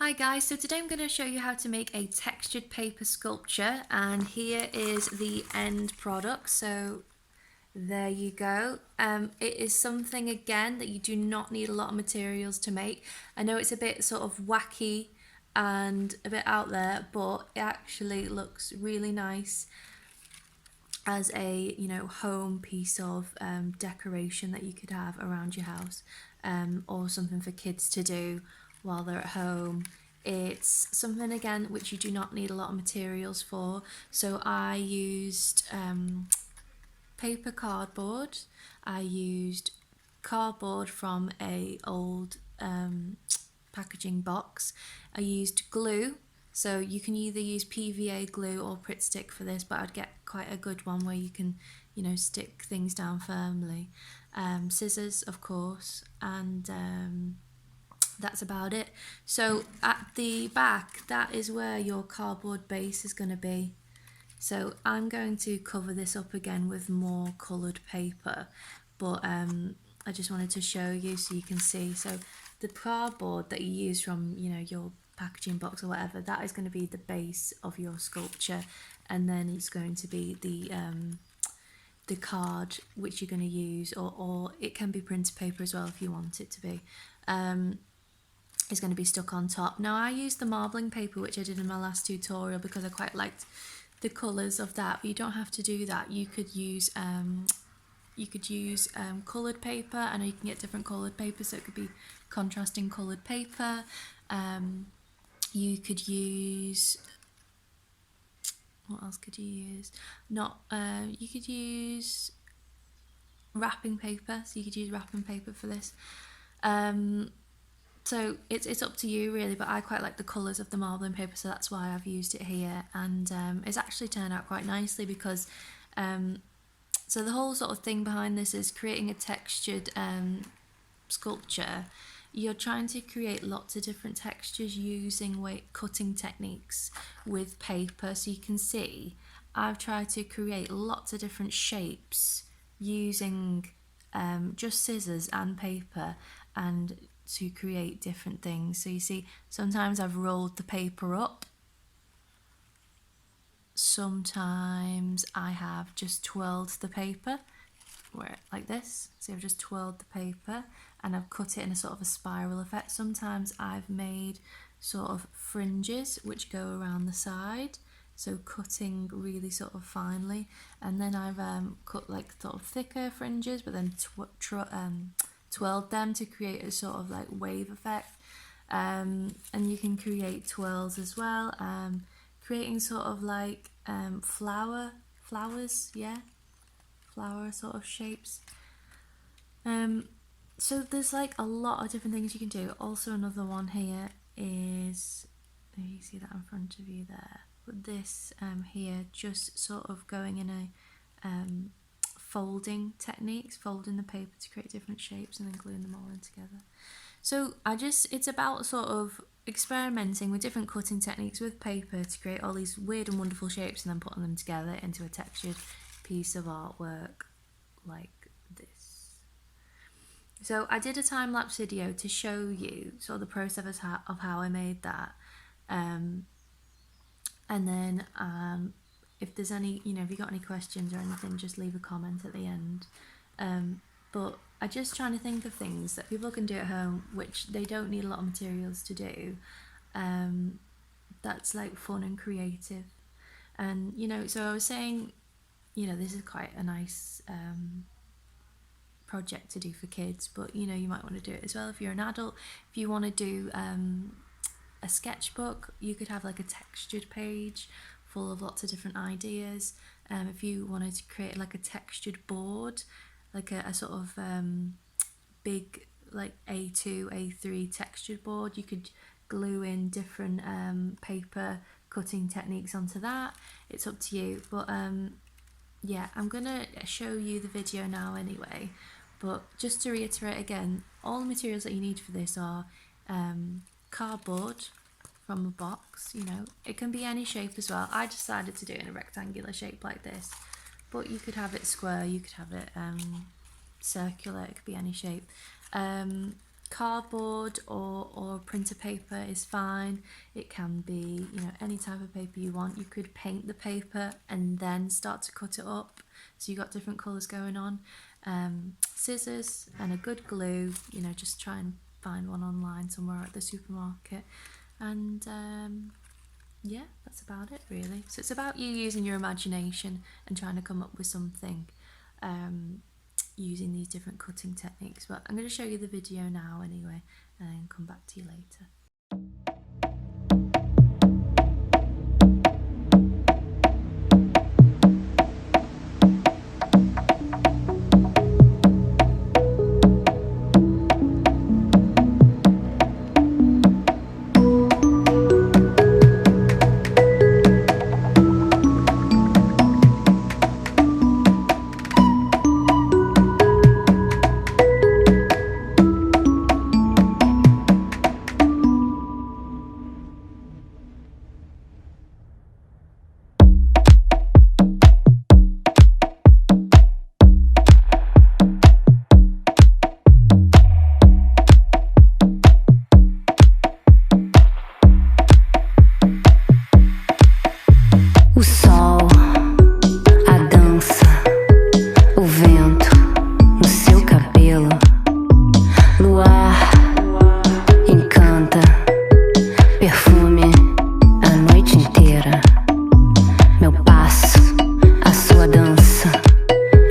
Hi guys, so today I'm going to show you how to make a textured paper sculpture, and here is the end product. So there you go. It is something again that you do not need a lot of materials to make. I know it's a bit sort of wacky and a bit out there, but it actually looks really nice as a home piece of decoration that you could have around your house, or something for kids to do while they're at home. It's something again which you do not need a lot of materials for. So I used paper cardboard. I used cardboard from a old packaging box. I used glue, so you can either use PVA glue or Pritt Stick for this, but I'd get quite a good one where you can, stick things down firmly. Scissors, of course, and that's about it. So at the back, that is where your cardboard base is going to be. So I'm going to cover this up again with more coloured paper, but I just wanted to show you so you can see. So the cardboard that you use from your packaging box or whatever, that is going to be the base of your sculpture, and then it's going to be the card which you're going to use, or it can be printed paper as well if you want it to be. Is going to be stuck on top. Now I used the marbling paper which I did in my last tutorial because I quite liked the colours of that, but you don't have to do that. You could use coloured paper. I know you can get different coloured paper, so it could be contrasting coloured paper. You could use, what else could you use? You could use wrapping paper, so you could use wrapping paper for this. So it's up to you really, but I quite like the colours of the marbling paper, so that's why I've used it here, and it's actually turned out quite nicely because so the whole sort of thing behind this is creating a textured sculpture. You're trying to create lots of different textures using cutting techniques with paper. So you can see I've tried to create lots of different shapes using just scissors and paper, and to create different things. So you see, sometimes I've rolled the paper up, sometimes I have just twirled the paper like this. So I've just twirled the paper and I've cut it in a sort of a spiral effect. Sometimes I've made sort of fringes which go around the side, so cutting really sort of finely, and then I've cut like sort of thicker fringes, but then twirled them to create a sort of like wave effect. And you can create twirls as well, creating sort of like flowers, flower sort of shapes. So there's like a lot of different things you can do. Also another one here is, you see that in front of you there, but this here, just sort of going in a folding techniques, folding the paper to create different shapes and then gluing them all in together. So it's about sort of experimenting with different cutting techniques with paper to create all these weird and wonderful shapes, and then putting them together into a textured piece of artwork like this. So I did a time-lapse video to show you sort of the process of how I made that, and then if there's any, if you got any questions or anything, just leave a comment at the end. But I'm just trying to think of things that people can do at home which they don't need a lot of materials to do, that's like fun and creative. And so I was saying, this is quite a nice project to do for kids, but you might want to do it as well if you're an adult. If you want to do a sketchbook, you could have like a textured page full of lots of different ideas. If you wanted to create like a textured board, like a sort of big like A2, A3 textured board, you could glue in different paper cutting techniques onto that. It's up to you, but yeah, I'm gonna show you the video now anyway. But just to reiterate again, all the materials that you need for this are cardboard from a box. It can be any shape as well. I decided to do it in a rectangular shape like this, but you could have it square, you could have it circular, it could be any shape. cardboard or printer paper is fine. It can be, you know, any type of paper you want. You could paint the paper and then start to cut it up, so you got different colours going on. Scissors and a good glue, you know, just try and find one online somewhere at the supermarket, and yeah, that's about it really. So it's about you using your imagination and trying to come up with something using these different cutting techniques. But I'm going to show you the video now anyway, and then come back to you later. O sol, a dança, o vento no seu cabelo, luar encanta, perfume a noite inteira. Meu passo, a sua dança,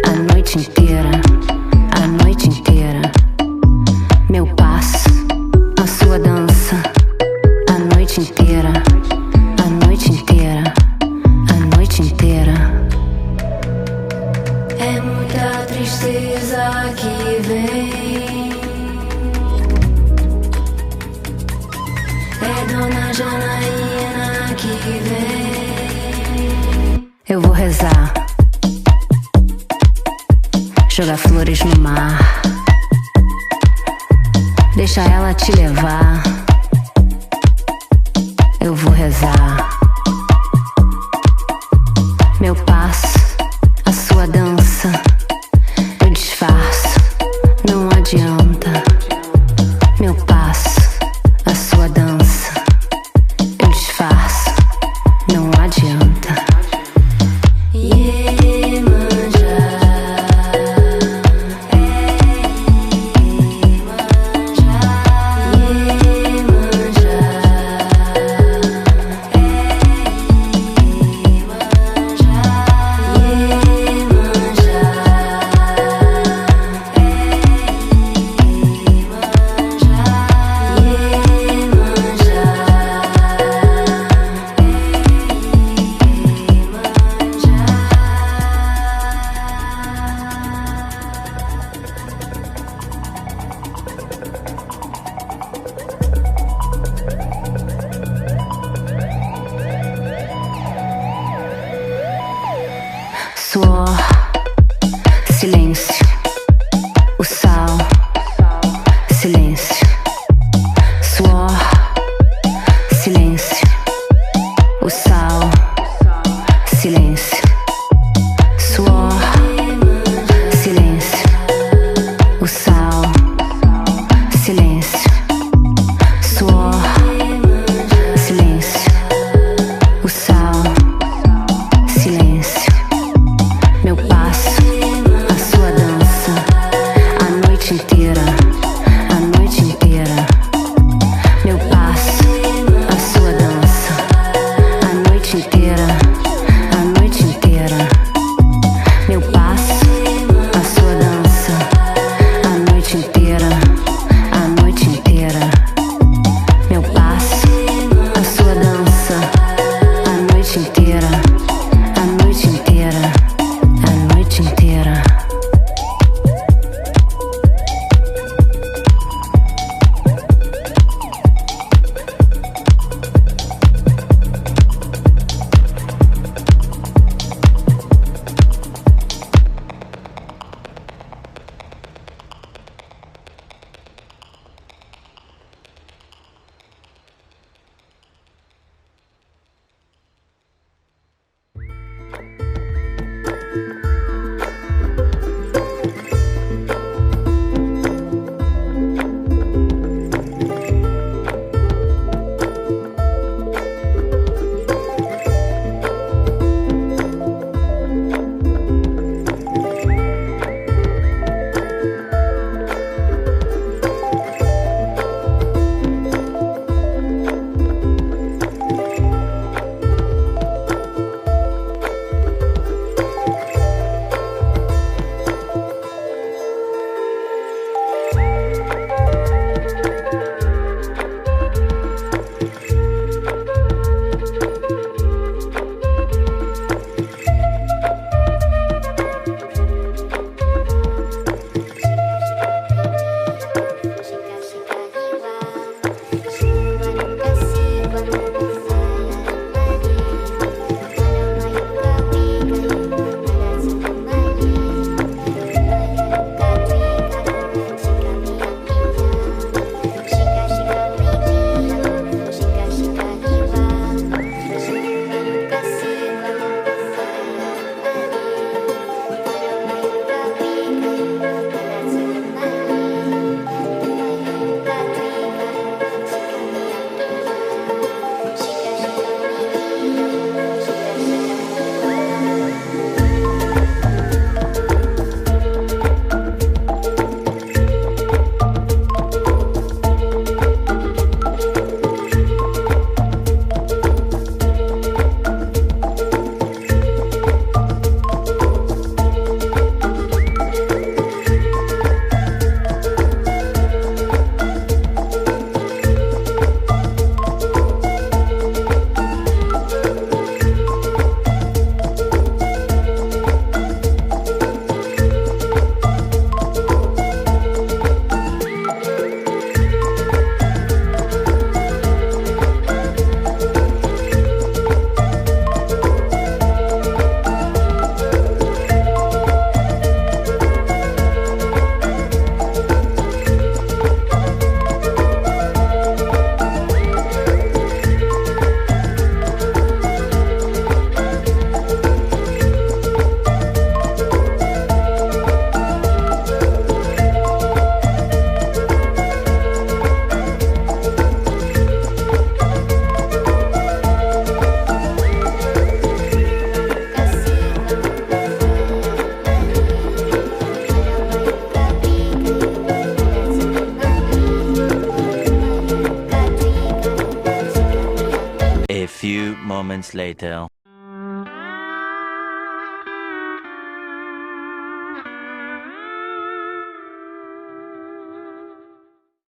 a noite inteira, a noite inteira. Meu passo, a sua dança, a noite inteira, a noite inteira. Inteira. É muita tristeza que vem, é Dona Janaína que vem. Eu vou rezar, jogar flores no mar, deixa ela te levar. Eu vou rezar. Meu passo, a sua dança, eu disfarço, não adianta. Meu passo, a sua dança, eu disfarço, não adianta. Iemanjá, Iemanjá, Iemanjá. few moments later.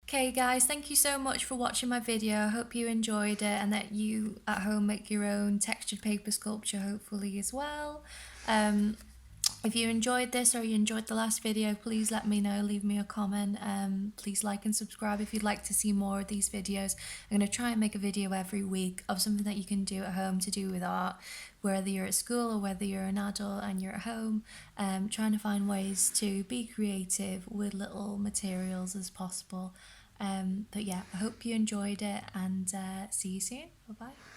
Okay guys, thank you so much for watching my video. I hope you enjoyed it and that you at home make your own textured paper sculpture hopefully as well. If you enjoyed this or you enjoyed the last video, please let me know, leave me a comment. Please like and subscribe if you'd like to see more of these videos. I'm going to try and make a video every week of something that you can do at home to do with art, whether you're at school or whether you're an adult and you're at home, trying to find ways to be creative with little materials as possible. But yeah, I hope you enjoyed it and see you soon. Bye bye.